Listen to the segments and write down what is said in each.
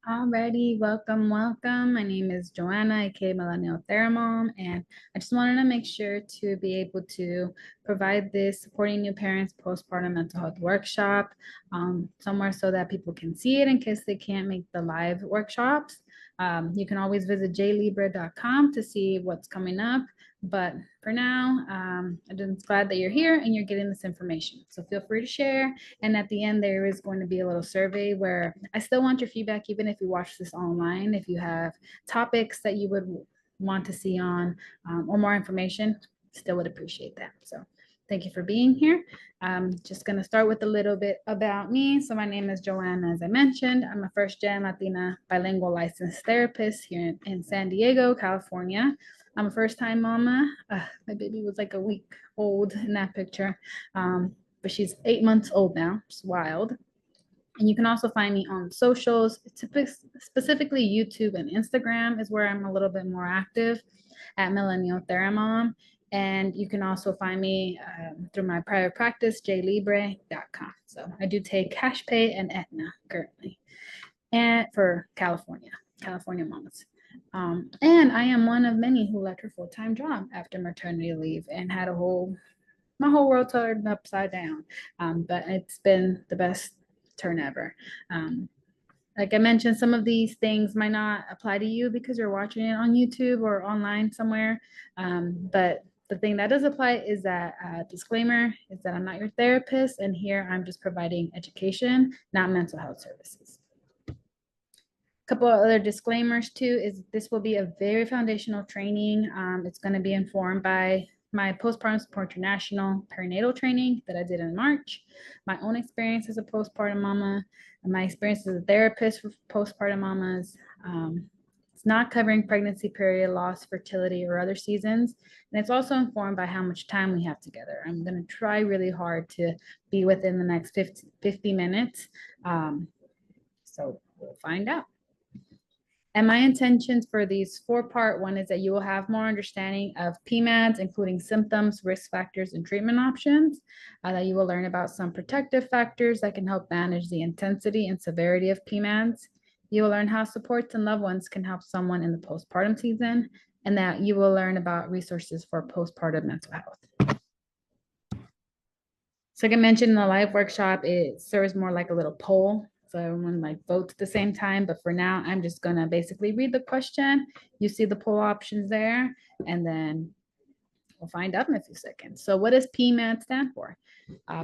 Alrighty, welcome. My name is Joanna, aka Millennial Theramom, and I just wanted to make sure to be able to provide this supporting new parents postpartum mental health workshop somewhere so that people can see it in case they can't make the live workshops. You can always visit jlibra.com to see what's coming up. But for now, I'm just glad that you're here and you're getting this information. So feel free to share. And at the end, there is going to be a little survey where I still want your feedback, even if you watch this online. If you have topics that you would want to see on or more information, still would appreciate that. So thank you for being here. I'm just going to start with a little bit about me. So my name is Joanna, as I mentioned. I'm a first-gen Latina bilingual licensed therapist here in San Diego, California. I'm a first-time mama. My baby was like a week old in that picture, but she's 8 months old now. It's wild. And you can also find me on socials, specifically YouTube and Instagram is where I'm a little bit more active at Millennial Theramom. And you can also find me through my private practice, jlibre.com. So I do take cash pay and Aetna currently, and for California mamas. And I am one of many who left her full-time job after maternity leave and had my whole world turned upside down. But it's been the best turn ever. Like I mentioned, some of these things might not apply to you because you're watching it on YouTube or online somewhere. But the thing that does apply is that disclaimer is that I'm not your therapist, and here I'm just providing education, not mental health services. Couple of other disclaimers too is this will be a very foundational training. It's going to be informed by my postpartum support international perinatal training that I did in March, my own experience as a postpartum mama, and my experience as a therapist for postpartum mamas. It's not covering pregnancy, period loss, fertility, or other seasons. And it's also informed by how much time we have together. I'm going to try really hard to be within the next 50 minutes. So we'll find out. And my intentions for these 4-part one is that you will have more understanding of PMADs, including symptoms, risk factors, and treatment options. That you will learn about some protective factors that can help manage the intensity and severity of PMADs. You will learn how supports and loved ones can help someone in the postpartum season, and that you will learn about resources for postpartum mental health. So like I mentioned in the live workshop, it serves more like a little poll. So everyone like votes at the same time. But for now, I'm just going to basically read the question. You see the poll options there, and then we'll find out in a few seconds. So what does PMAD stand for?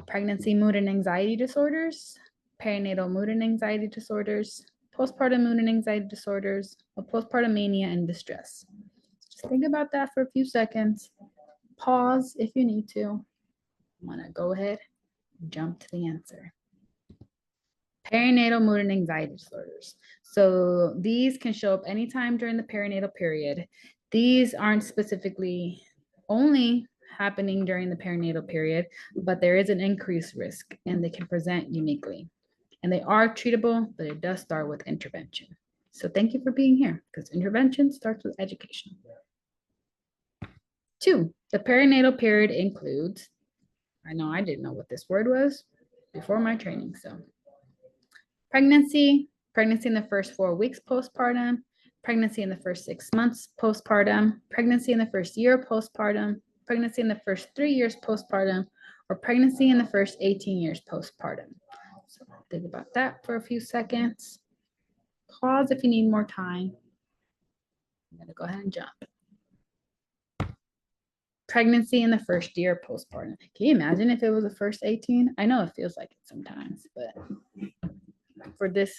Pregnancy, mood, and anxiety disorders, perinatal mood and anxiety disorders, postpartum mood and anxiety disorders, or postpartum mania and distress. Just think about that for a few seconds. Pause if you need to. I'm going to go ahead and jump to the answer. Perinatal mood and anxiety disorders. So these can show up anytime during the perinatal period. These aren't specifically only happening during the perinatal period, but there is an increased risk and they can present uniquely. And they are treatable, but it does start with intervention. So thank you for being here, because intervention starts with education. 2, the perinatal period includes, I know I didn't know what this word was before my training, so pregnancy in the first 4 weeks postpartum, pregnancy in the first 6 months postpartum, pregnancy in the first year postpartum, pregnancy in the first 3 years postpartum, or pregnancy in the first 18 years postpartum. So think about that for a few seconds. Pause if you need more time. I'm going to go ahead and jump. Pregnancy in the first year postpartum. Can you imagine if it was the first 18? I know it feels like it sometimes, but for this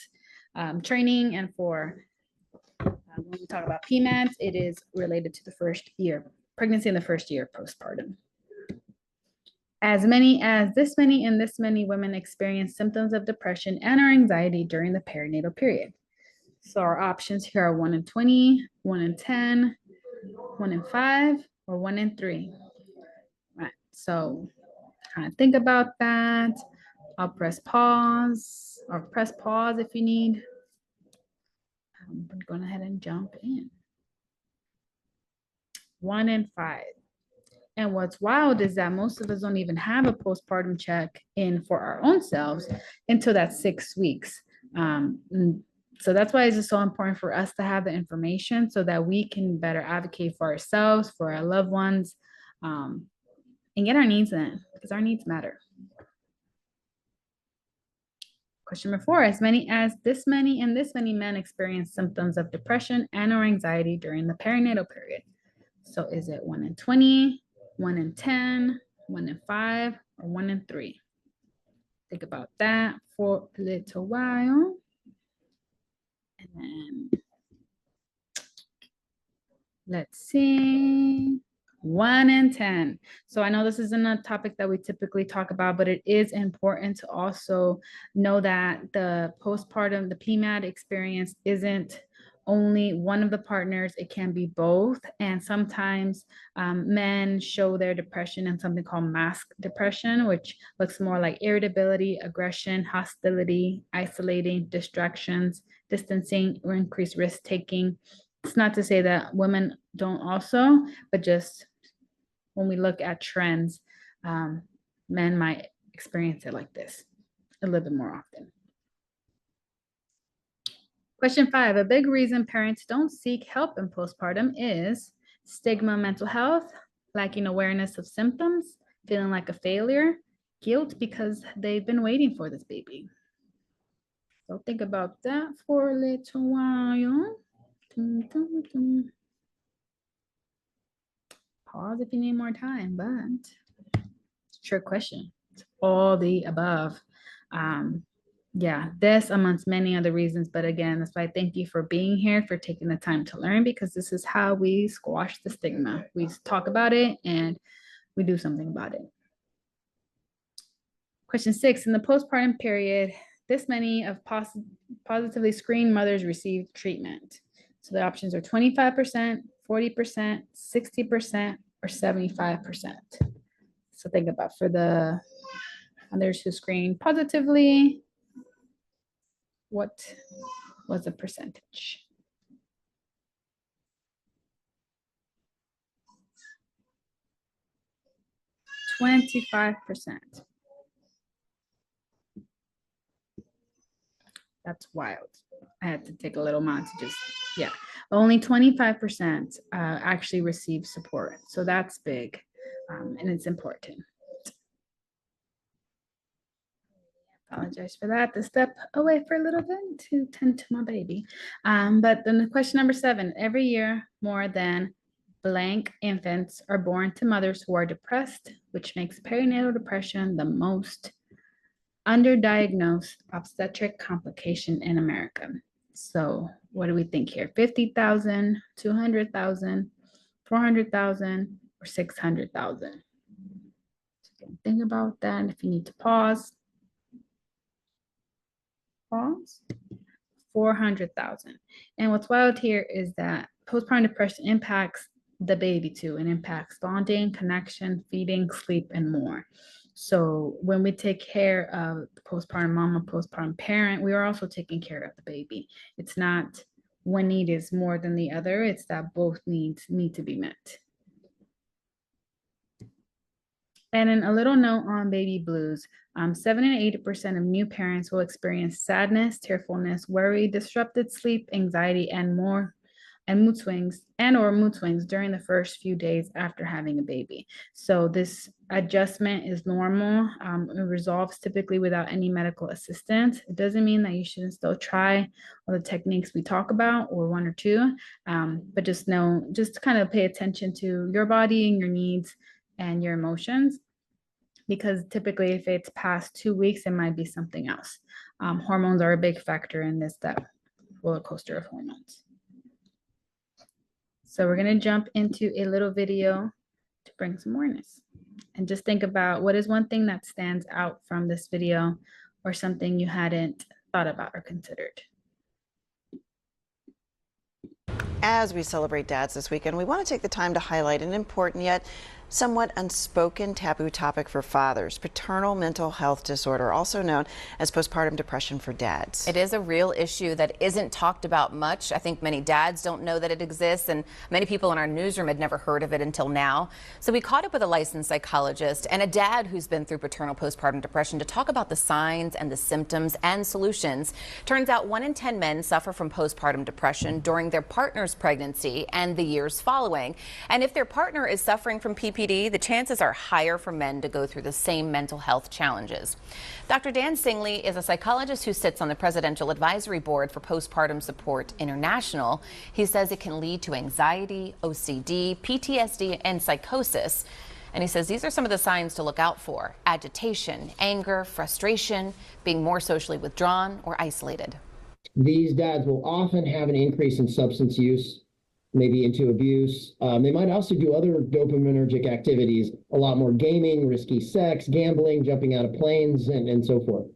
training and for when we talk about PMADs, it is related to the first year, pregnancy in the first year postpartum. As many as this many women experience symptoms of depression and or anxiety during the perinatal period. So our options here are 1 in 20, 1 in 10, 1 in 5, or 1 in 3. Right, so kind of think about that. I'll press pause or press pause if you need. I'm going ahead and jump in. 1 in 5. And what's wild is that most of us don't even have a postpartum check in for our own selves until that 6 weeks. So that's why it's just so important for us to have the information so that we can better advocate for ourselves, for our loved ones, and get our needs in, because our needs matter. Question number 4, as many men experience symptoms of depression and or anxiety during the perinatal period. So is it 1 in 20, 1 in 10, 1 in 5, or 1 in 3? Think about that for a little while. And then let's see. 1 in 10. So I know this isn't a topic that we typically talk about, but it is important to also know that the postpartum, the PMAD experience isn't only one of the partners, it can be both. And sometimes men show their depression in something called mask depression, which looks more like irritability, aggression, hostility, isolating, distractions, distancing, or increased risk taking. It's not to say that women don't also, but just when we look at trends, men might experience it like this a little bit more often. Question 5, a big reason parents don't seek help in postpartum is stigma, mental health, lacking awareness of symptoms, feeling like a failure, guilt because they've been waiting for this baby. So think about that for a little while. Pause if you need more time, but it's a trick question. It's all the above. Yeah, this amongst many other reasons, but again, that's why I thank you for being here, for taking the time to learn, because this is how we squash the stigma. We talk about it and we do something about it. Question 6, in the postpartum period, this many of positively screened mothers received treatment. So the options are 25%, 40%, 60%, or 75%. So think about for the mothers who screened positively, what was the percentage? $25%. That's wild. I had to take a little moment to just, yeah. Only 25% actually receive support. So that's big, and it's important. Apologize for that. To step away for a little bit to tend to my baby. But then the question number 7, every year more than blank infants are born to mothers who are depressed, which makes perinatal depression the most underdiagnosed obstetric complication in America. So what do we think here? 50,000, 200,000, 400,000, or 600,000? So think about that. If you need to pause. 400,000. And what's wild here is that postpartum depression impacts the baby too. It impacts bonding, connection, feeding, sleep, and more. So when we take care of the postpartum mom or postpartum parent, we are also taking care of the baby. It's not one need is more than the other. It's that both needs need to be met. And then a little note on baby blues. 7 and 80% of new parents will experience sadness, tearfulness, worry, disrupted sleep, anxiety, and more, and mood swings during the first few days after having a baby. So this adjustment is normal. It resolves typically without any medical assistance. It doesn't mean that you shouldn't still try all the techniques we talk about, or 1 or 2, but just kind of pay attention to your body and your needs and your emotions, because typically if it's past 2 weeks, it might be something else. Hormones are a big factor in this, that roller coaster of hormones. So we're going to jump into a little video to bring some awareness, and just think about what is one thing that stands out from this video, or something you hadn't thought about or considered. As we celebrate dads this weekend, we want to take the time to highlight an important yet Somewhat unspoken taboo topic for fathers, paternal mental health disorder, also known as postpartum depression for dads. It is a real issue that isn't talked about much. I think many dads don't know that it exists, and many people in our newsroom had never heard of it until now. So we caught up with a licensed psychologist and a dad who's been through paternal postpartum depression to talk about the signs and the symptoms and solutions. Turns out 1 in 10 men suffer from postpartum depression during their partner's pregnancy and the years following. And if their partner is suffering from PPD, the chances are higher for men to go through the same mental health challenges. Dr. Dan Singley is a psychologist who sits on the Presidential Advisory Board for Postpartum Support International. He says it can lead to anxiety, OCD, PTSD, and psychosis. And he says these are some of the signs to look out for: agitation, anger, frustration, being more socially withdrawn or isolated. These dads will often have an increase in substance use, maybe into abuse. They might also do other dopaminergic activities, a lot more gaming, risky sex, gambling, jumping out of planes, and so forth.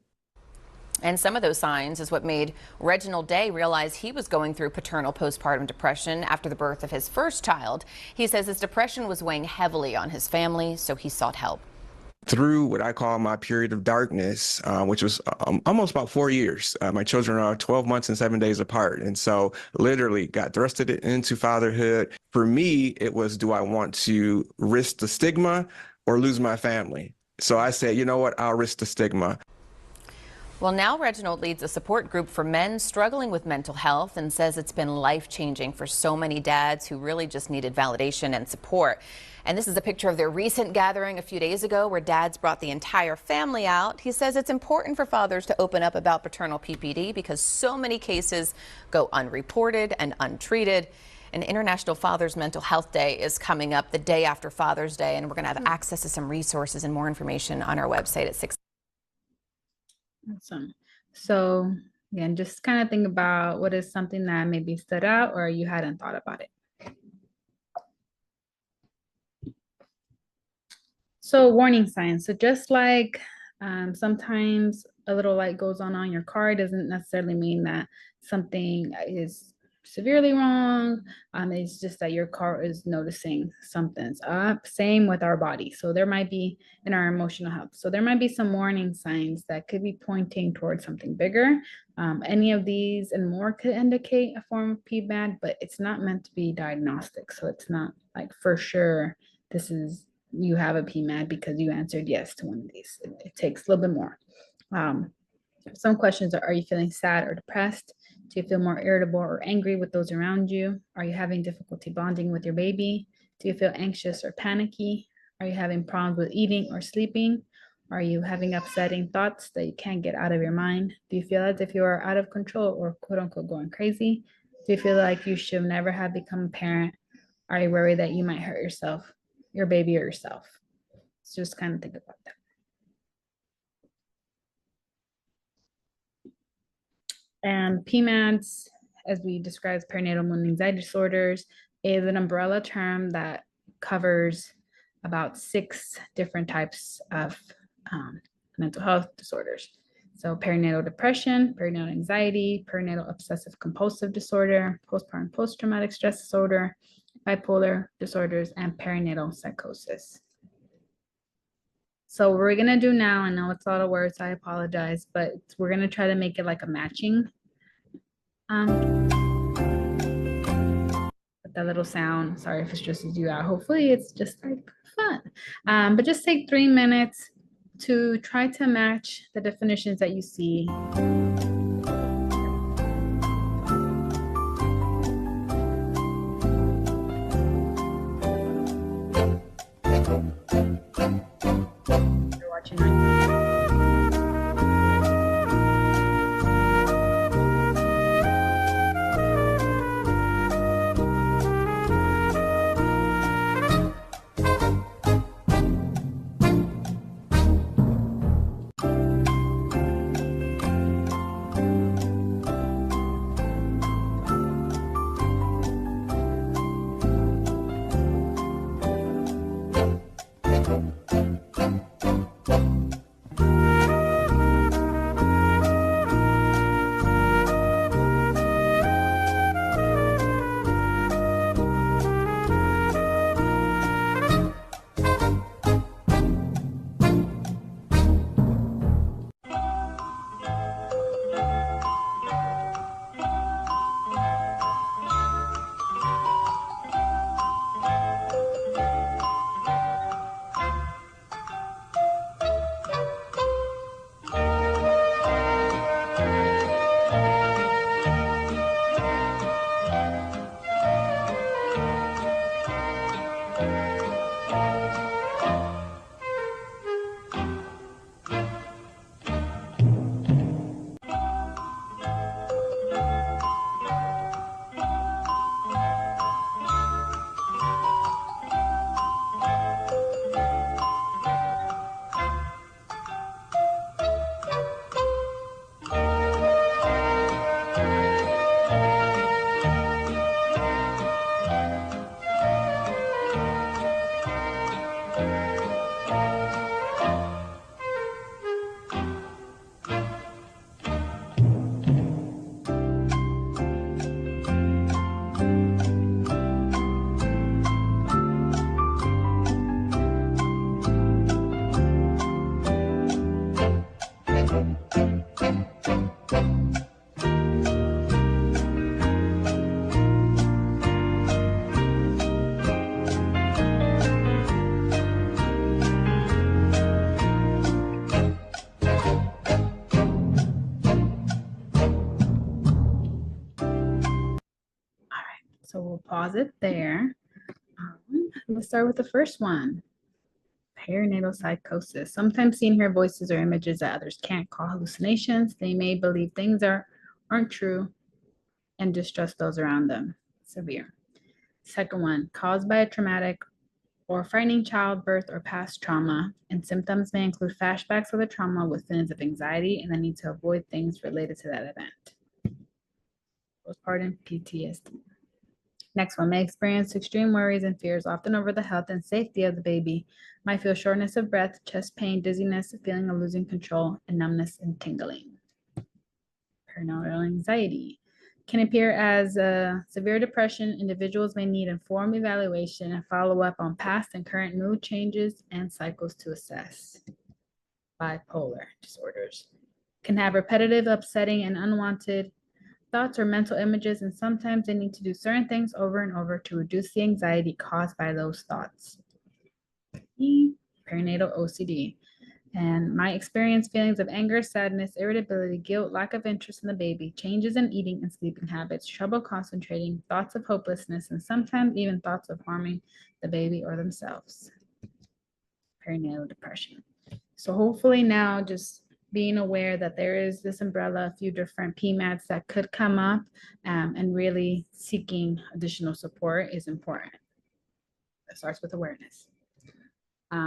And some of those signs is what made Reginald Day realize he was going through paternal postpartum depression after the birth of his first child. He says his depression was weighing heavily on his family, so he sought help. Through what I call my period of darkness, which was almost about 4 years. My children are 12 months and 7 days apart. And so literally got thrusted into fatherhood. For me, it was, do I want to risk the stigma or lose my family? So I said, you know what, I'll risk the stigma. Well, now Reginald leads a support group for men struggling with mental health and says it's been life-changing for so many dads who really just needed validation and support. And this is a picture of their recent gathering a few days ago where dads brought the entire family out. He says it's important for fathers to open up about paternal PPD because so many cases go unreported and untreated. And International Father's Mental Health Day is coming up the day after Father's Day, and we're going to have access to some resources and more information on our website at 6. Awesome. So again, just kind of think about what is something that maybe stood out or you hadn't thought about it. So warning signs. So just like sometimes a little light goes on your car, doesn't necessarily mean that something is severely wrong. It's just that your car is noticing something's up. Same with our body. So there might be in our emotional health. So there might be some warning signs that could be pointing towards something bigger. Any of these and more could indicate a form of PMAD, but it's not meant to be diagnostic. So it's not like for sure this is you have a PMAD because you answered yes to one of these. It takes a little bit more. Some questions are you feeling sad or depressed? Do you feel more irritable or angry with those around you? Are you having difficulty bonding with your baby? Do you feel anxious or panicky? Are you having problems with eating or sleeping? Are you having upsetting thoughts that you can't get out of your mind? Do you feel as if you are out of control or quote unquote going crazy? Do you feel like you should never have become a parent? Are you worried that you might hurt yourself, your baby, or yourself? So just kind of think about that. And PMADs, as we describe perinatal mood and anxiety disorders, is an umbrella term that covers about 6 different types of mental health disorders. So perinatal depression, perinatal anxiety, perinatal obsessive compulsive disorder, postpartum post-traumatic stress disorder, bipolar disorders, and perinatal psychosis. So what we're gonna do now, I know it's a lot of words, I apologize, but we're gonna try to make it like a matching. With that little sound, sorry if it stresses you out. Hopefully it's just like fun. But just take 3 minutes to try to match the definitions that you see. You're watching right now. So we'll pause it there. Let's start with the first one. Perinatal psychosis. Sometimes seeing hear voices or images that others can't call hallucinations. They may believe things aren't true and distrust those around them. Severe. Second one, caused by a traumatic or frightening childbirth or past trauma, and symptoms may include flashbacks of the trauma with feelings of anxiety and the need to avoid things related to that event. Postpartum PTSD. Next one, may experience extreme worries and fears, often over the health and safety of the baby. Might feel shortness of breath, chest pain, dizziness, feeling of losing control, and numbness and tingling. Perinatal anxiety can appear as severe depression. Individuals may need informed evaluation and follow-up on past and current mood changes and cycles to assess. Bipolar disorders can have repetitive, upsetting, and unwanted thoughts or mental images, and sometimes they need to do certain things over and over to reduce the anxiety caused by those thoughts. Perinatal OCD. And might experience feelings of anger, sadness, irritability, guilt, lack of interest in the baby, changes in eating and sleeping habits, trouble concentrating, thoughts of hopelessness, and sometimes even thoughts of harming the baby or themselves. Perinatal depression. So hopefully now just being aware that there is this umbrella, a few different PMADs that could come up, and really seeking additional support is important. It starts with awareness.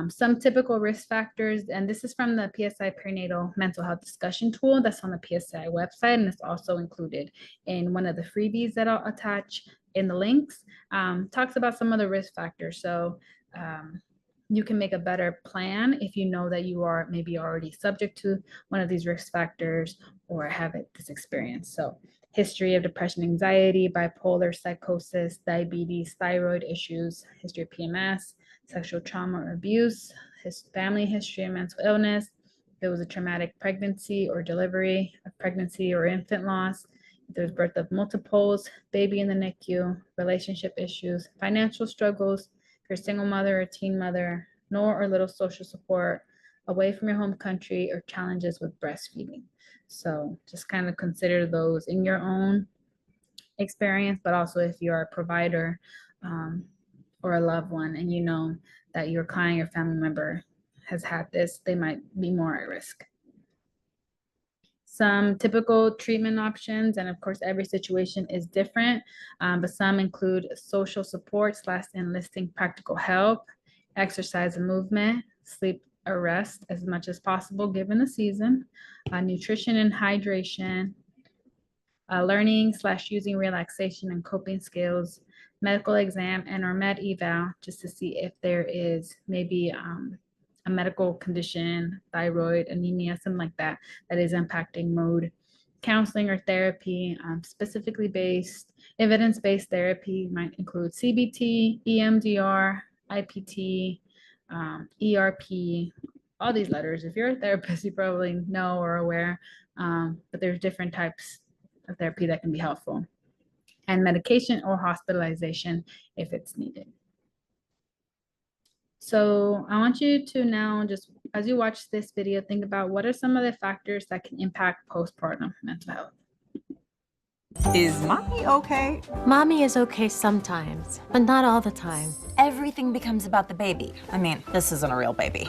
Some typical risk factors, and this is from the PSI Perinatal Mental Health Discussion Tool that's on the PSI website, and it's also included in one of the freebies that I'll attach in the links. Talks about some of the risk factors. So you can make a better plan if you know that you are maybe already subject to one of these risk factors or have this experience. So history of depression, anxiety, bipolar, psychosis, diabetes, thyroid issues, history of PMS, sexual trauma or abuse, his family history of mental illness, if there was a traumatic pregnancy or delivery, a pregnancy or infant loss, if there's birth of multiples, baby in the NICU, relationship issues, financial struggles, if you're a single mother or teen mother, no or little social support, away from your home country, or challenges with breastfeeding. So just kind of consider those in your own experience, but also if you're a provider, or a loved one, and you know that your client or family member has had this, they might be more at risk. Some typical treatment options, and of course every situation is different, but some include social support / enlisting practical help, exercise and movement, sleep or rest as much as possible given the season, nutrition and hydration, learning / using relaxation and coping skills, medical exam and or med eval, just to see if there is maybe a medical condition, thyroid, anemia, something like that, that is impacting mood. Counseling or therapy, specifically evidence-based therapy might include CBT, EMDR, IPT, ERP, all these letters. If you're a therapist, you probably know or aware, but there's different types of therapy that can be helpful, and medication or hospitalization if it's needed. So I want you to now, just as you watch this video, think about what are some of the factors that can impact postpartum mental health. Is mommy okay? Mommy is okay sometimes, but not all the time. Everything becomes about the baby. I mean, this isn't a real baby.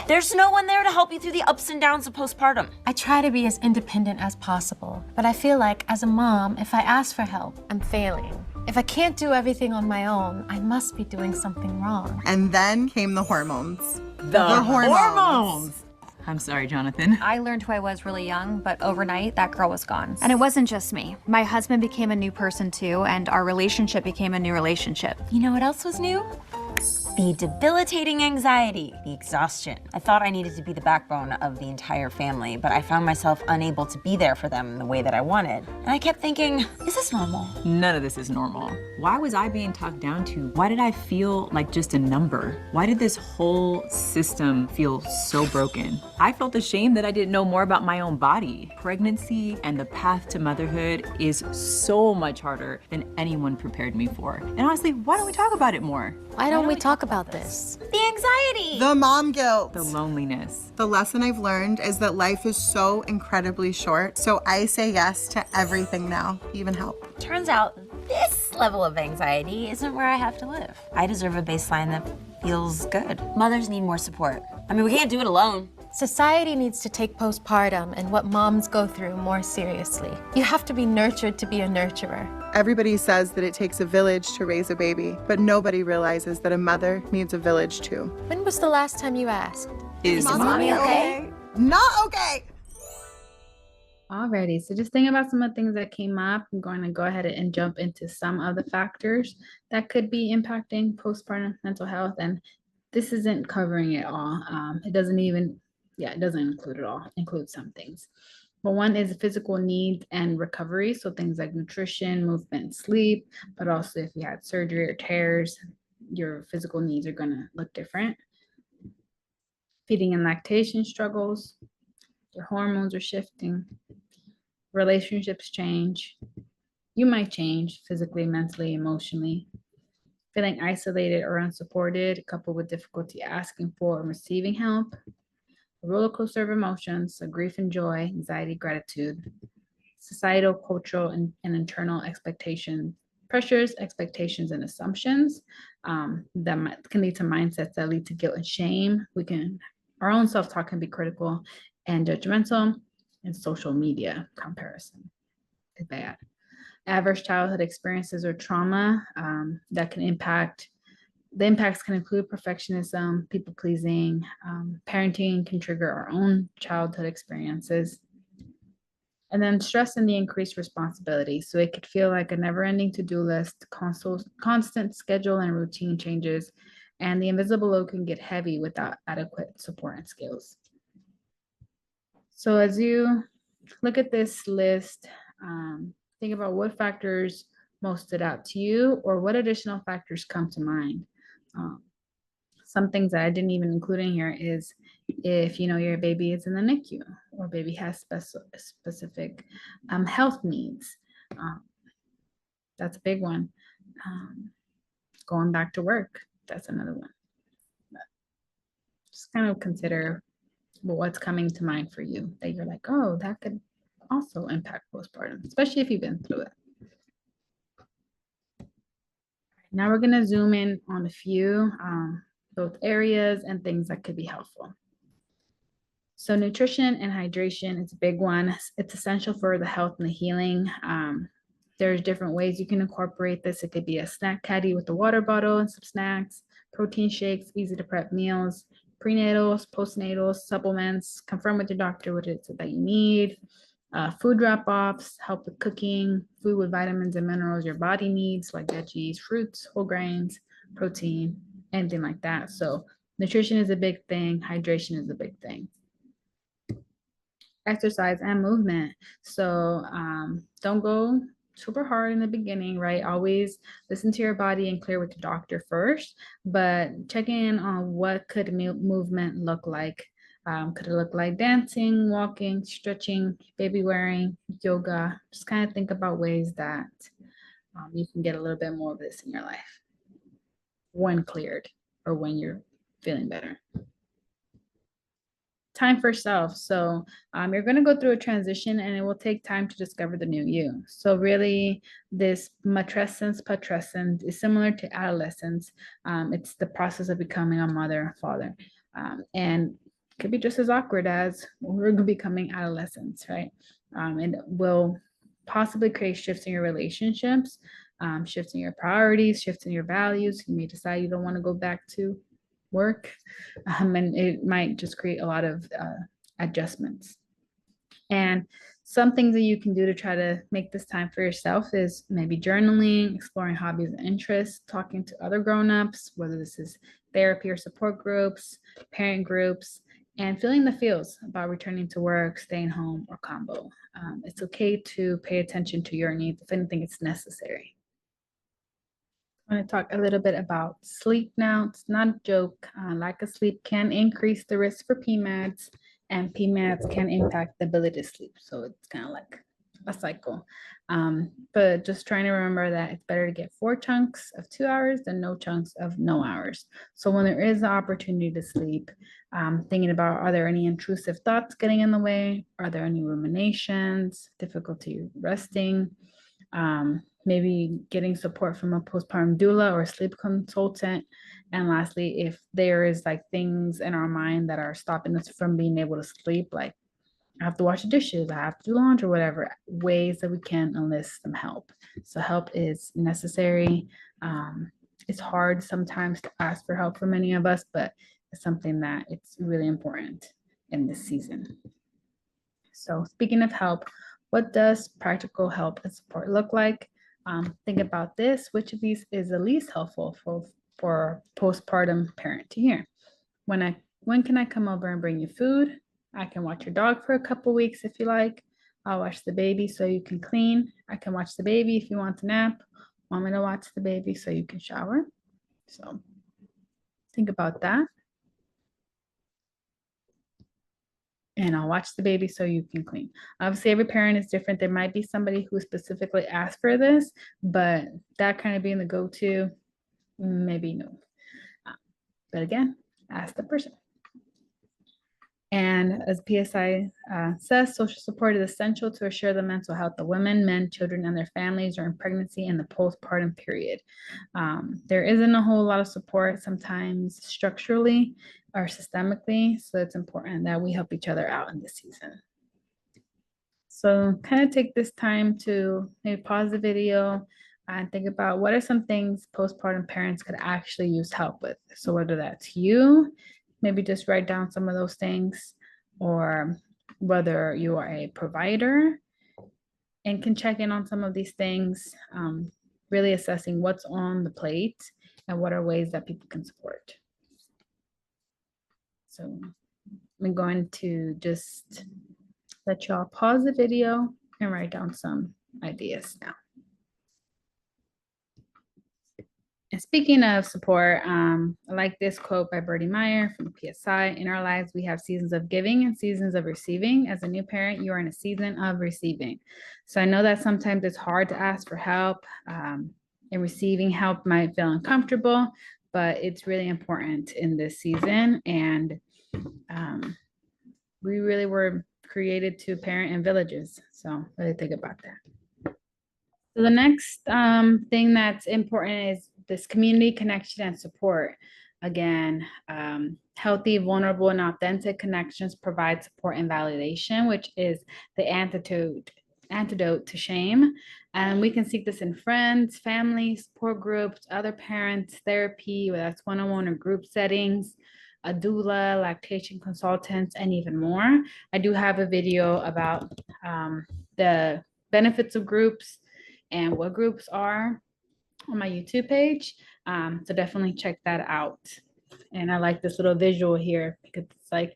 There's no one there to help you through the ups and downs of postpartum. I try to be as independent as possible, but I feel like as a mom, if I ask for help, I'm failing. If I can't do everything on my own, I must be doing something wrong. And then came the hormones. The hormones! I'm sorry, Jonathan. I learned who I was really young, but overnight, that girl was gone. And it wasn't just me. My husband became a new person too, and our relationship became a new relationship. You know what else was new? The debilitating anxiety, the exhaustion. I thought I needed to be the backbone of the entire family, but I found myself unable to be there for them in the way that I wanted. And I kept thinking, is this normal? None of this is normal. Why was I being talked down to? Why did I feel like just a number? Why did this whole system feel so broken? I felt ashamed that I didn't know more about my own body. Pregnancy and the path to motherhood is so much harder than anyone prepared me for. And honestly, why don't we talk about it more? Why don't we talk about this? The anxiety! The mom guilt. The loneliness. The lesson I've learned is that life is so incredibly short, so I say yes to everything now, even help. Turns out, this level of anxiety isn't where I have to live. I deserve a baseline that feels good. Mothers need more support. I mean, we can't do it alone. Society needs to take postpartum and what moms go through more seriously. You have to be nurtured to be a nurturer. Everybody says that it takes a village to raise a baby, but nobody realizes that a mother needs a village too. When was the last time you asked? Is mommy okay? Not okay. Alrighty, so just thinking about some of the things that came up, I'm going to go ahead and jump into some of the factors that could be impacting postpartum mental health. And this isn't covering it all. It doesn't include it all, it includes some things. But one is physical needs and recovery. So things like nutrition, movement, sleep, but also if you had surgery or tears, your physical needs are going to look different. Feeding and lactation struggles, your hormones are shifting, relationships change. You might change physically, mentally, emotionally. Feeling isolated or unsupported, coupled with difficulty asking for and receiving help. A roller coaster of emotions, so grief and joy, anxiety, gratitude. Societal, cultural, and internal expectations, pressures, expectations, and assumptions that can lead to mindsets that lead to guilt and shame. Our own self-talk can be critical and judgmental, and social media comparison is bad. Adverse childhood experiences or trauma that can impact. The impacts can include perfectionism, people pleasing, parenting can trigger our own childhood experiences. And then stress and the increased responsibility. So it could feel like a never-ending to-do list, constant schedule and routine changes, and the invisible load can get heavy without adequate support and skills. So as you look at this list, think about what factors most stood out to you or what additional factors come to mind. Some things that I didn't even include in here is if your baby is in the NICU or baby has specific health needs. That's a big one. Going back to work, that's another one. But just kind of consider what's coming to mind for you that you're like, oh, that could also impact postpartum, especially if you've been through it. Now we're going to zoom in on a few both areas and things that could be helpful. So nutrition and hydration is a big one. It's essential for the health and the healing. There's different ways you can incorporate this. It could be a snack caddy with a water bottle and some snacks, protein shakes, easy to prep meals, prenatals, postnatals, supplements. Confirm with your doctor what it is that you need. Food drop-offs, help with cooking, food with vitamins and minerals your body needs, like veggies, fruits, whole grains, protein, anything like that. So nutrition is a big thing. Hydration is a big thing. Exercise and movement. So don't go super hard in the beginning, right? Always listen to your body and clear with your doctor first, but check in on what could movement look like. Could it look like dancing, walking, stretching, baby wearing, yoga? Just kind of think about ways that you can get a little bit more of this in your life when cleared or when you're feeling better. Time for self. So you're going to go through a transition and it will take time to discover the new you. So really this matrescence is similar to adolescence. It's the process of becoming a mother, father, and it could be just as awkward as we're becoming adolescents, right? And it will possibly create shifts in your relationships, shifts in your priorities, shifts in your values. You may decide you don't want to go back to work, and it might just create a lot of adjustments. And some things that you can do to try to make this time for yourself is maybe journaling, exploring hobbies and interests, talking to other grown-ups, whether this is therapy or support groups, parent groups, and feeling the feels about returning to work, staying home, or combo. It's okay to pay attention to your needs. If anything, it's necessary. I'm going to talk a little bit about sleep now. It's not a joke. Lack of sleep can increase the risk for PMADs, and PMADs can impact the ability to sleep. So it's kind of like a cycle. But just trying to remember that it's better to get 4 chunks of 2 hours than no chunks of no hours. So when there is the opportunity to sleep, thinking about, are there any intrusive thoughts getting in the way? Are there any ruminations, difficulty resting? maybe getting support from a postpartum doula or a sleep consultant. And lastly, if there is like things in our mind that are stopping us from being able to sleep, like I have to wash the dishes, I have to do laundry, or whatever, ways that we can enlist some help. So help is necessary. It's hard sometimes to ask for help for many of us, but it's something that it's really important in this season. So speaking of help, what does practical help and support look like? Think about this. Which of these is the least helpful for a postpartum parent to hear? When can I come over and bring you food? I can watch your dog for a couple weeks if you like. I'll watch the baby so you can clean. I can watch the baby if you want to nap. Want me to watch the baby so you can shower? So think about that. And I'll watch the baby so you can clean. Obviously, every parent is different. There might be somebody who specifically asked for this, but that kind of being the go-to, maybe no. But again, ask the person. And as PSI says, social support is essential to assure the mental health of women, men, children, and their families during pregnancy and the postpartum period. There isn't a whole lot of support sometimes structurally or systemically, so it's important that we help each other out in this season. So kind of take this time to maybe pause the video and think about what are some things postpartum parents could actually use help with. So whether that's you, maybe just write down some of those things, or whether you are a provider and can check in on some of these things, really assessing what's on the plate and what are ways that people can support. So I'm going to just let y'all pause the video and write down some ideas now. And speaking of support, I like this quote by Bertie Meyer from PSI. In our lives, we have seasons of giving and seasons of receiving. As a new parent, you are in a season of receiving. So I know that sometimes it's hard to ask for help, and receiving help might feel uncomfortable, but it's really important in this season. And we really were created to parent in villages. So really think about that. So the next thing that's important is this community connection and support. Again, healthy, vulnerable, and authentic connections provide support and validation, which is the antidote to shame. And we can seek this in friends, family, support groups, other parents, therapy, whether that's one-on-one or group settings, a doula, lactation consultants, and even more. I do have a video about the benefits of groups and what groups are on my YouTube page. So definitely check that out. And I like this little visual here because it's like,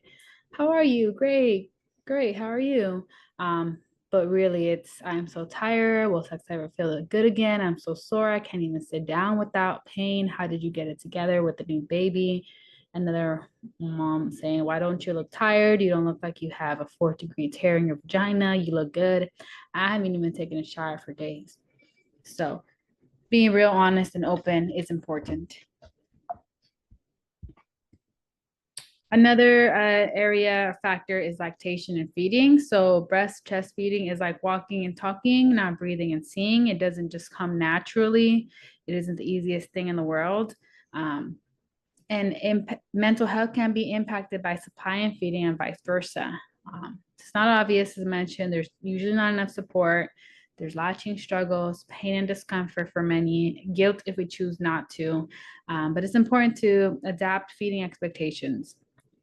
how are you? Great, great. How are you? But really it's, I'm so tired. Will sex ever feel good again? I'm so sore. I can't even sit down without pain. How did you get it together with the new baby? Another mom saying, why don't you look tired? You don't look like you have a 4th-degree tear in your vagina. You look good. I haven't even taken a shower for days. So being real honest and open is important. Another area factor is lactation and feeding. So breast chest feeding is like walking and talking, not breathing and seeing. It doesn't just come naturally. It isn't the easiest thing in the world. And mental health can be impacted by supply and feeding and vice versa. It's not obvious, as mentioned, there's usually not enough support. There's latching struggles, pain and discomfort for many, guilt if we choose not to. But it's important to adapt feeding expectations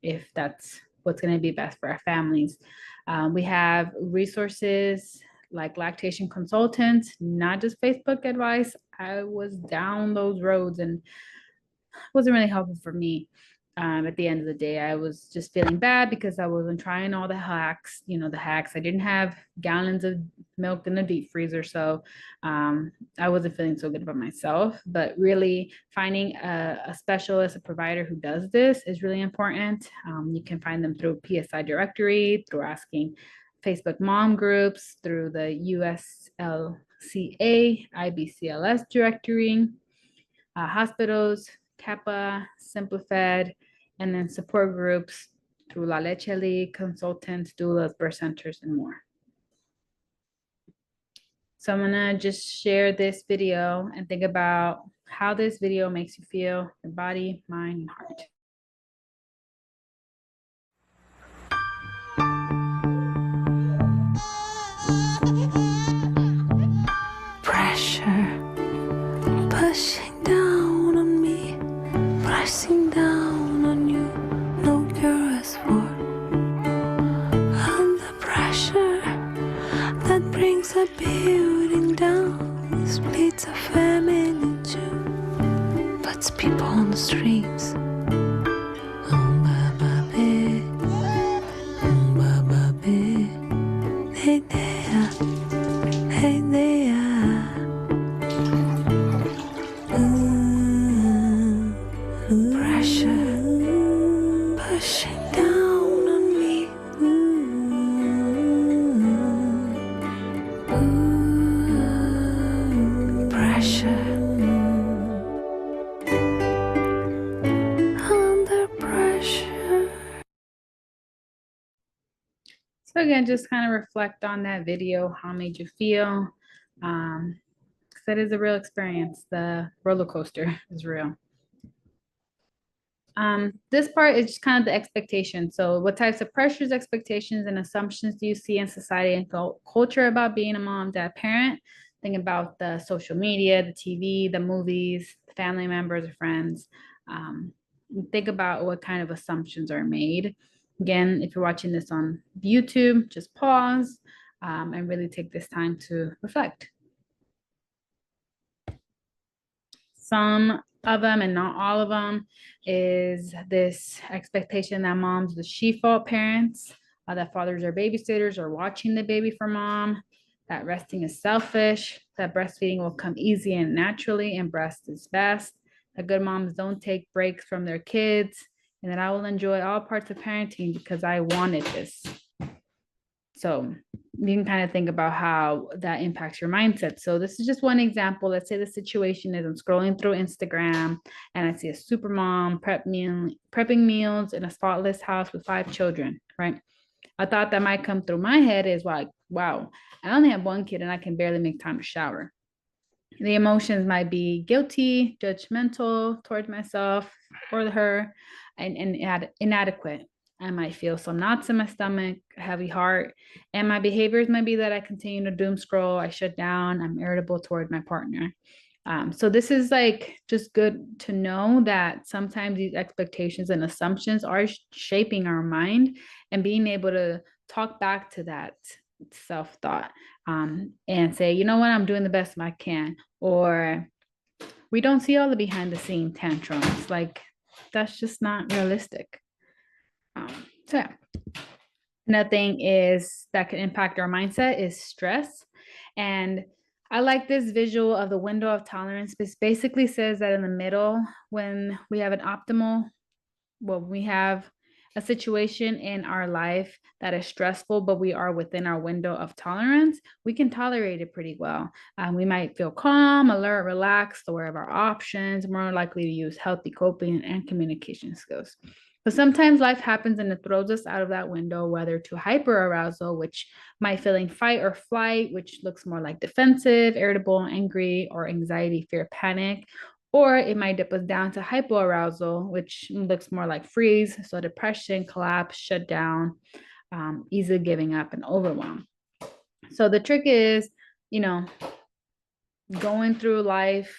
if that's what's going to be best for our families. We have resources like lactation consultants, not just Facebook advice. I was down those roads and wasn't really helpful for me. At the end of the day, I was just feeling bad because I wasn't trying all the hacks, I didn't have gallons of milk in the deep freezer. So I wasn't feeling so good about myself, but really finding a specialist, a provider who does this is really important. You can find them through PSI directory, through asking Facebook mom groups, through the USLCA, IBCLS directory, hospitals, Kappa, SimpliFed, and then support groups through La Leche League, consultants, doulas, birth centers, and more. So I'm gonna just share this video and think about how this video makes you feel, your body, mind, and heart. Pressure pushing down on me, pressing down on you, no cure is for. Under pressure that brings a building down, splits a family in two, puts people on the streets. Hey there, hey there. Pressure pushing down on me. Pressure under pressure. So again, just kind of reflect on that video, how it made you feel. That is a real experience. The roller coaster is real. This part is just kind of the expectation. So what types of pressures, expectations, and assumptions do you see in society and culture about being a mom, dad, parent? Think about the social media, the TV, the movies, family members, or friends. Think about what kind of assumptions are made. Again, if you're watching this on YouTube, just pause and really take this time to reflect. Some of them, and not all of them, is this expectation that moms are the default parents, that fathers are babysitters or watching the baby for mom, that resting is selfish, that breastfeeding will come easy and naturally, and breast is best, that good moms don't take breaks from their kids, and that I will enjoy all parts of parenting because I wanted this. So you can kind of think about how that impacts your mindset. So this is just one example. Let's say the situation is I'm scrolling through Instagram and I see a super mom prepping meals in a spotless house with 5 children, right? A thought that might come through my head is like, wow, I only have 1 kid and I can barely make time to shower. The emotions might be guilty, judgmental towards myself or her, and inadequate. I might feel some knots in my stomach, a heavy heart, and my behaviors might be that I continue to doom scroll, I shut down, I'm irritable toward my partner. So this is like just good to know that sometimes these expectations and assumptions are shaping our mind, and being able to talk back to that self-thought and say, you know what, I'm doing the best I can, or we don't see all the behind the scene tantrums. Like that's just not realistic. So yeah. Another thing is that can impact our mindset is stress. And I like this visual of the window of tolerance. This basically says that in the middle, when we have we have a situation in our life that is stressful, but we are within our window of tolerance, we can tolerate it pretty well. We might feel calm, alert, relaxed, aware of our options, more likely to use healthy coping and communication skills. But sometimes life happens and it throws us out of that window, whether to hyperarousal, which might feeling fight or flight, which looks more like defensive, irritable, angry, or anxiety, fear, panic, or it might dip us down to hypoarousal, which looks more like freeze, so depression, collapse, shut down, easily giving up, and overwhelm. So the trick is, going through life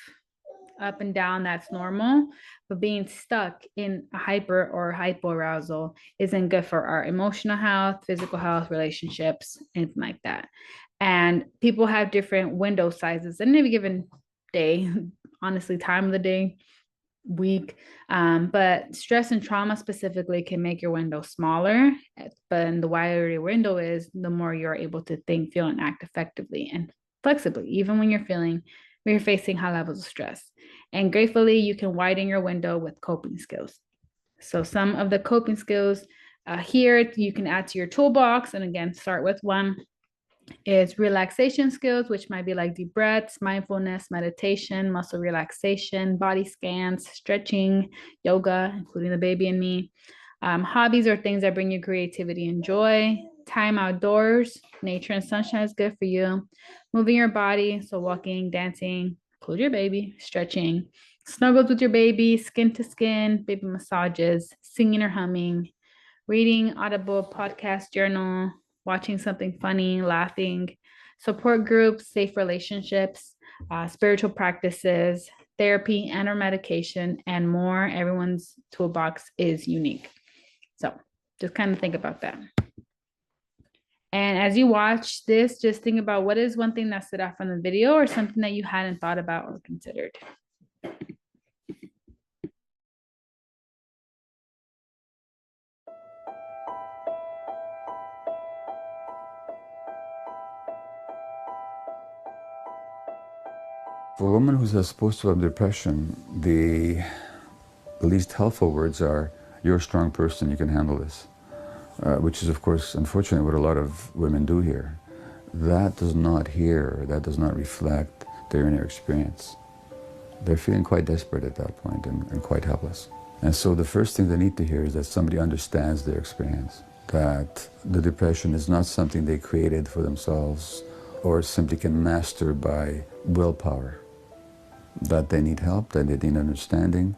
up and down, that's normal, but being stuck in a hyper or hypoarousal isn't good for our emotional health, physical health, relationships, anything like that. And people have different window sizes in any given day, honestly, time of the day, week, but stress and trauma specifically can make your window smaller, but the wider your window is, the more you're able to think, feel, and act effectively and flexibly, even when you're facing high levels of stress. And gratefully, you can widen your window with coping skills. So some of the coping skills here you can add to your toolbox, and again, start with one is relaxation skills, which might be like deep breaths, mindfulness, meditation, muscle relaxation, body scans, stretching, yoga, including the baby and me. Hobbies are things that bring you creativity and joy. Time outdoors, nature and sunshine is good for you. Moving your body, so walking, dancing, include your baby, stretching, snuggles with your baby, skin to skin, baby massages, singing or humming, reading, audible, podcast, journal, watching something funny, laughing, support groups, safe relationships, spiritual practices, therapy and or medication, and more. Everyone's toolbox is unique. So just kind of think about that. And as you watch this, just think about what is one thing that stood out from the video or something that you hadn't thought about or considered. For a woman who's supposed to have depression, the least helpful words are, "You're a strong person, you can handle this," which is, of course, unfortunately, what a lot of women do here. That does not reflect their inner experience. They're feeling quite desperate at that point and quite helpless. And so the first thing they need to hear is that somebody understands their experience, that the depression is not something they created for themselves or simply can master by willpower, that they need help, that they need understanding,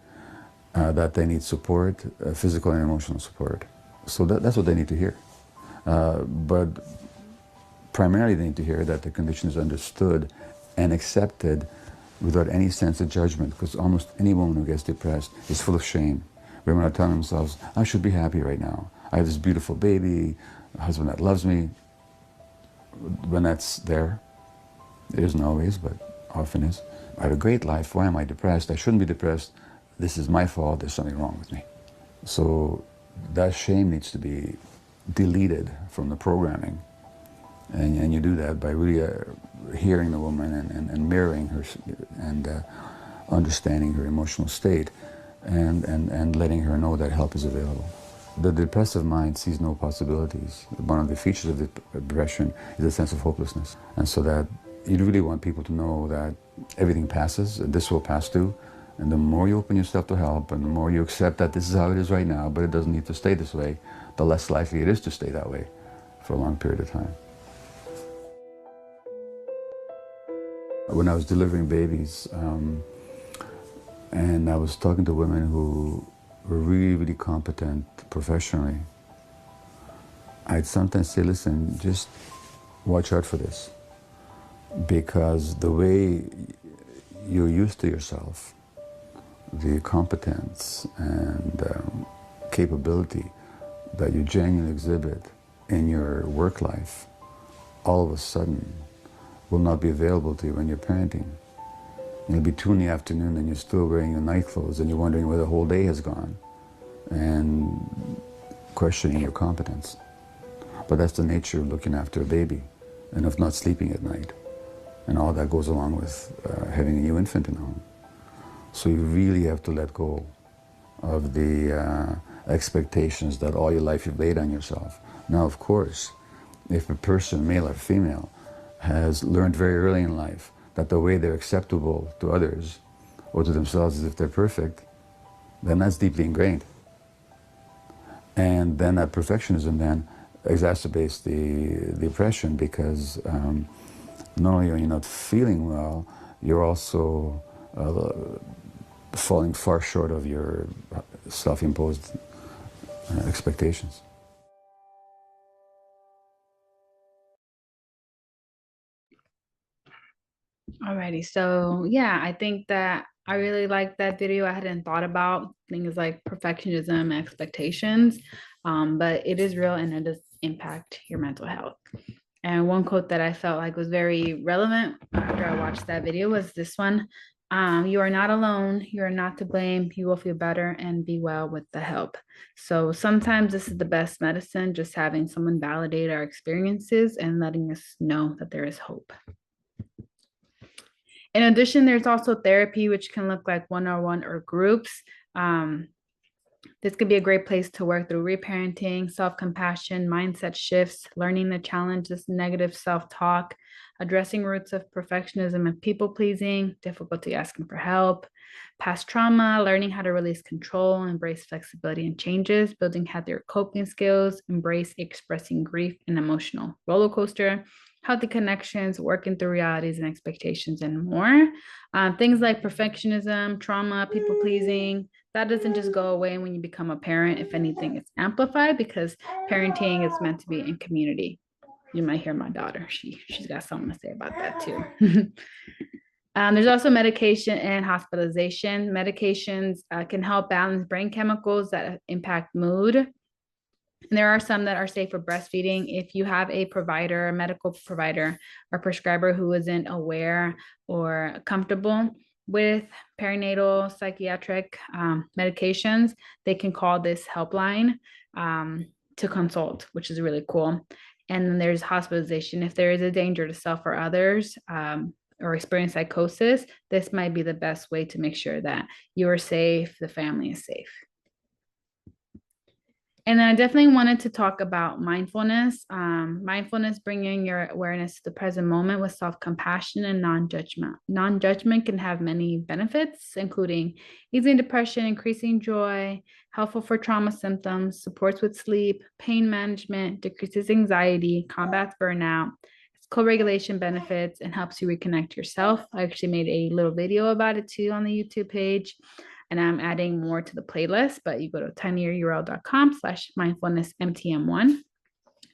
that they need support, physical and emotional support. So that's what they need to hear. But primarily they need to hear that the condition is understood and accepted without any sense of judgment, because almost any woman who gets depressed is full of shame. Women are telling themselves, "I should be happy right now. I have this beautiful baby, a husband that loves me." When that's there, it isn't always, but often is. "I have a great life, why am I depressed? I shouldn't be depressed. This is my fault, there's something wrong with me." So that shame needs to be deleted from the programming. And you do that by really hearing the woman and mirroring her and understanding her emotional state and letting her know that help is available. The depressive mind sees no possibilities. One of the features of depression is a sense of hopelessness. And so that you really want people to know that everything passes, and this will pass too. And the more you open yourself to help, and the more you accept that this is how it is right now, but it doesn't need to stay this way, the less likely it is to stay that way for a long period of time. When I was delivering babies, and I was talking to women who were really, really competent professionally, I'd sometimes say, "Listen, just watch out for this, because the way you're used to yourself, the competence and capability that you genuinely exhibit in your work life, all of a sudden will not be available to you when you're parenting. It'll be 2 in the afternoon and you're still wearing your night clothes and you're wondering where the whole day has gone and questioning your competence." But that's the nature of looking after a baby and of not sleeping at night and all that goes along with having a new infant in the home. So you really have to let go of the expectations that all your life you've laid on yourself. Now, of course, if a person, male or female, has learned very early in life that the way they're acceptable to others or to themselves is if they're perfect, then that's deeply ingrained. And then that perfectionism then exacerbates the depression, because not only are you not feeling well, you're also falling far short of your self-imposed expectations. Alrighty, so yeah, I think that I really like that video. I hadn't thought about things like perfectionism, expectations, but it is real and it does impact your mental health. And one quote that I felt like was very relevant after I watched that video was this one. "You are not alone. You are not to blame. You will feel better and be well with the help." So sometimes this is the best medicine, just having someone validate our experiences and letting us know that there is hope. In addition, there's also therapy, which can look like one-on-one or groups. This could be a great place to work through reparenting, self-compassion, mindset shifts, learning to challenge this negative self-talk, addressing roots of perfectionism and people-pleasing, difficulty asking for help, past trauma, learning how to release control, embrace flexibility and changes, building healthier coping skills, embrace expressing grief and emotional roller coaster, healthy connections, working through realities and expectations, and more. Things like perfectionism, trauma, people-pleasing, that doesn't just go away when you become a parent. If anything, it's amplified because parenting is meant to be in community. You might hear my daughter. She's got something to say about that too. There's also medication and hospitalization. Medications can help balance brain chemicals that impact mood. And there are some that are safe for breastfeeding. If you have a provider, a medical provider or prescriber who isn't aware or comfortable with perinatal psychiatric medications, they can call this helpline to consult, which is really cool. And then there's hospitalization. If there is a danger to self or others or experience psychosis, this might be the best way to make sure that you are safe, the family is safe. And then I definitely wanted to talk about mindfulness. Mindfulness, bringing your awareness to the present moment with self-compassion and non-judgment. Non-judgment can have many benefits, including easing depression, increasing joy, helpful for trauma symptoms, supports with sleep, pain management, decreases anxiety, combats burnout, co-regulation benefits, and helps you reconnect yourself. I actually made a little video about it too on the YouTube page. And I'm adding more to the playlist, but you go to tinyurl.com/mindfulnessmtm1.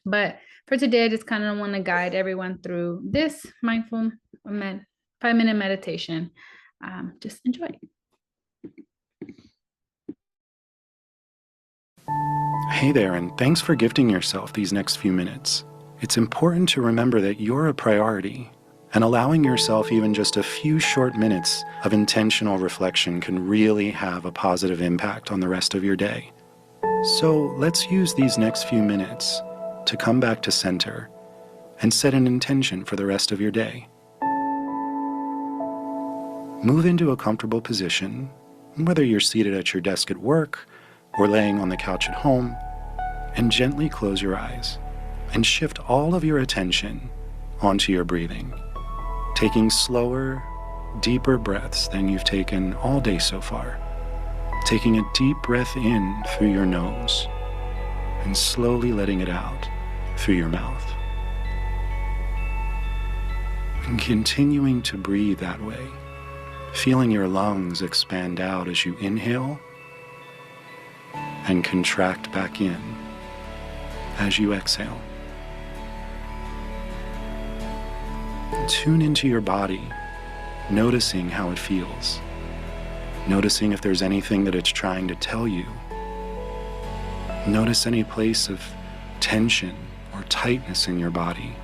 But for today, I just kind of want to guide everyone through this mindful 5-minute meditation. Just enjoy. Hey there, and thanks for gifting yourself these next few minutes. It's important to remember that you're a priority, and allowing yourself even just a few short minutes of intentional reflection can really have a positive impact on the rest of your day. So let's use these next few minutes to come back to center and set an intention for the rest of your day. Move into a comfortable position, whether you're seated at your desk at work or laying on the couch at home, and gently close your eyes and shift all of your attention onto your breathing, taking slower, deeper breaths than you've taken all day so far. Taking a deep breath in through your nose and slowly letting it out through your mouth. And continuing to breathe that way, feeling your lungs expand out as you inhale and contract back in as you exhale. Tune into your body, noticing how it feels. Noticing if there's anything that it's trying to tell you. Notice any place of tension or tightness in your body.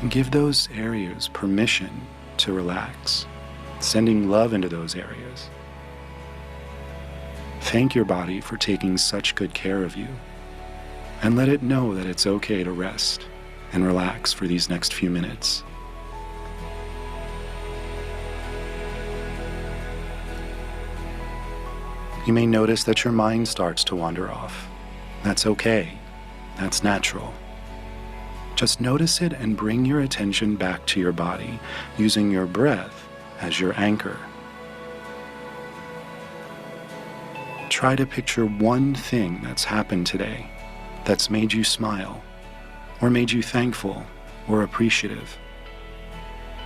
And give those areas permission to relax, sending love into those areas. Thank your body for taking such good care of you, and let it know that it's okay to rest and relax for these next few minutes. You may notice that your mind starts to wander off. That's okay. That's natural. Just notice it and bring your attention back to your body, using your breath as your anchor. Try to picture one thing that's happened today that's made you smile, or made you thankful or appreciative.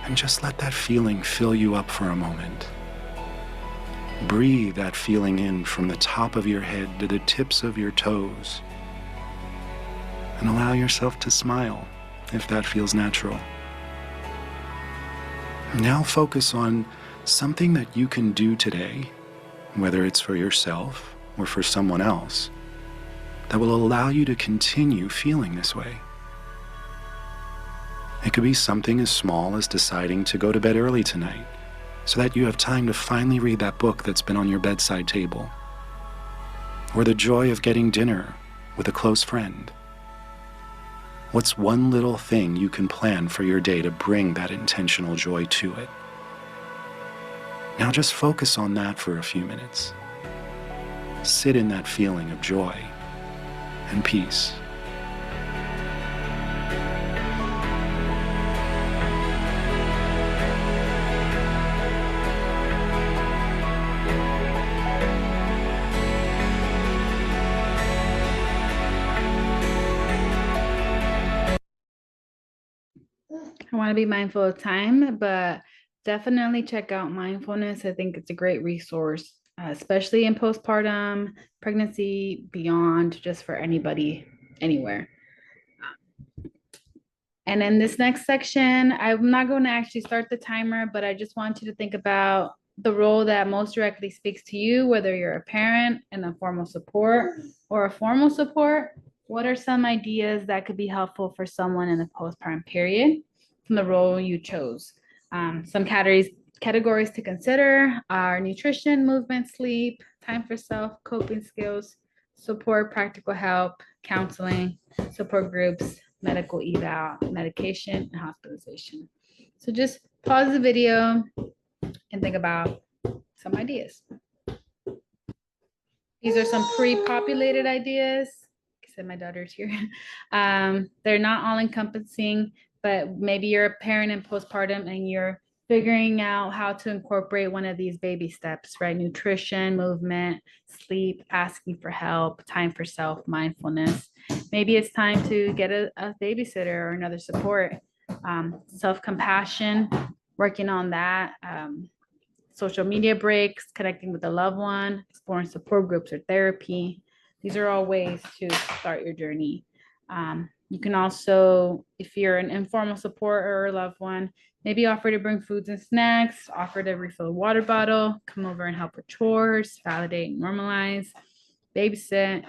And just let that feeling fill you up for a moment. Breathe that feeling in from the top of your head to the tips of your toes. And allow yourself to smile if that feels natural. Now focus on something that you can do today, whether it's for yourself or for someone else, that will allow you to continue feeling this way. It could be something as small as deciding to go to bed early tonight, so that you have time to finally read that book that's been on your bedside table. Or the joy of getting dinner with a close friend. What's one little thing you can plan for your day to bring that intentional joy to it? Now just focus on that for a few minutes. Sit in that feeling of joy and peace. I want to be mindful of time, but definitely check out mindfulness. I think it's a great resource, especially in postpartum, pregnancy, beyond, just for anybody, anywhere. And in this next section, I'm not going to actually start the timer, but I just want you to think about the role that most directly speaks to you, whether you're a parent in a formal support or a formal support. What are some ideas that could be helpful for someone in the postpartum period from the role you chose? Some categories to consider are nutrition, movement, sleep, time for self, coping skills, support, practical help, counseling, support groups, medical eval, medication, and hospitalization. So just pause the video and think about some ideas. These are some pre-populated ideas. I said my daughter's here. They're not all encompassing, but maybe you're a parent in postpartum and you're figuring out how to incorporate one of these baby steps, right? Nutrition, movement, sleep, asking for help, time for self, mindfulness. Maybe it's time to get a babysitter or another support. Self-compassion, working on that. Social media breaks, connecting with a loved one, exploring support groups or therapy. These are all ways to start your journey. You can also, if you're an informal support or a loved one, maybe offer to bring foods and snacks, offer to refill a water bottle, come over and help with chores, validate, normalize, babysit.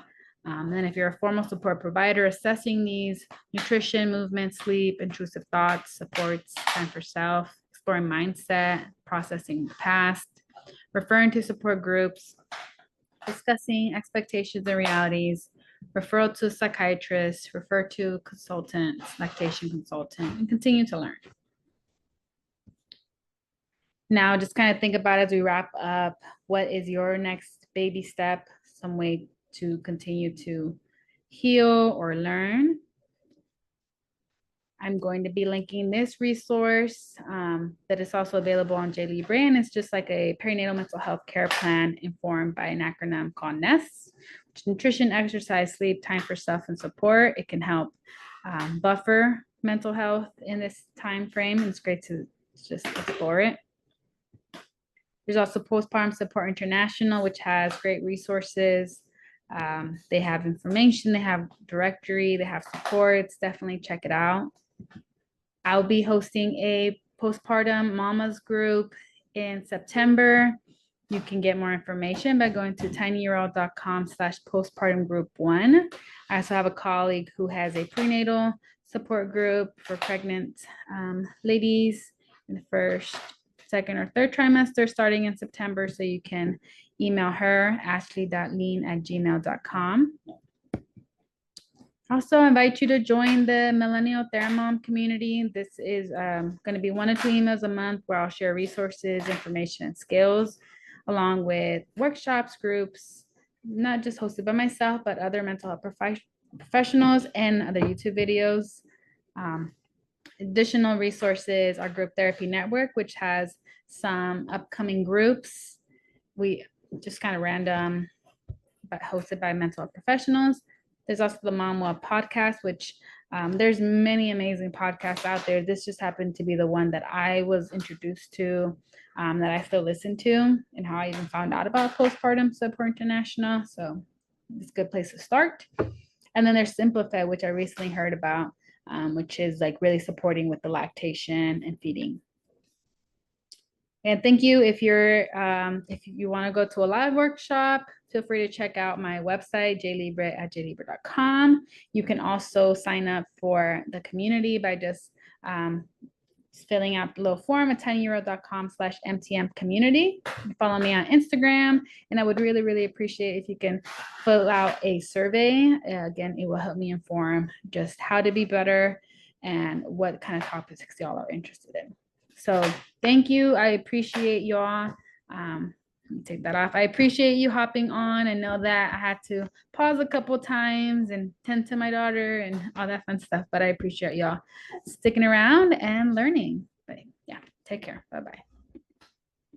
And then if you're a formal support provider, assessing these nutrition, movement, sleep, intrusive thoughts, supports, time for self, exploring mindset, processing the past, referring to support groups, discussing expectations and realities, referral to a psychiatrist, refer to consultant, lactation consultant, and continue to learn. Now, just kind of think about as we wrap up, what is your next baby step, some way to continue to heal or learn. I'm going to be linking this resource that is also available on JLibre, and it's just like a perinatal mental health care plan informed by an acronym called NESS, which is nutrition, exercise, sleep, time for self, and support. It can help buffer mental health in this time frame, and it's great to just explore it. There's also Postpartum Support International, which has great resources. They have information, they have directory, they have supports. Definitely check it out. I'll be hosting a postpartum mamas group in September. You can get more information by going to tinyurl.com/postpartumgroup1. I also have a colleague who has a prenatal support group for pregnant ladies in the first, second, or third trimester starting in September. So you can email her, ashley.lean@gmail.com. Also, I invite you to join the Millennial Theramom community. This is going to be 1 or 2 emails a month where I'll share resources, information, and skills, along with workshops, groups, not just hosted by myself, but other mental health professionals and other YouTube videos. Additional resources, our group therapy network, which has some upcoming groups. We just kind of random, but hosted by mental health professionals. There's also the Mom Well podcast, which there's many amazing podcasts out there. This just happened to be the one that I was introduced to, that I still listen to, and how I even found out about Postpartum Support International. So it's a good place to start. And then there's Simplify, which I recently heard about, which is like really supporting with the lactation and feeding. And thank you. If you want to go to a live workshop, feel free to check out my website, jlibre@jlibre.com. You can also sign up for the community by just filling out the little form at tinyurl.com/mtm community. Follow me on Instagram, and I would really, really appreciate if you can fill out a survey. Again, it will help me inform just how to be better and what kind of topics y'all are interested in. So thank you. I appreciate y'all. Let me take that off. I appreciate you hopping on. I know that I had to pause a couple times and tend to my daughter and all that fun stuff, but I appreciate y'all sticking around and learning. But yeah, take care. Bye-bye.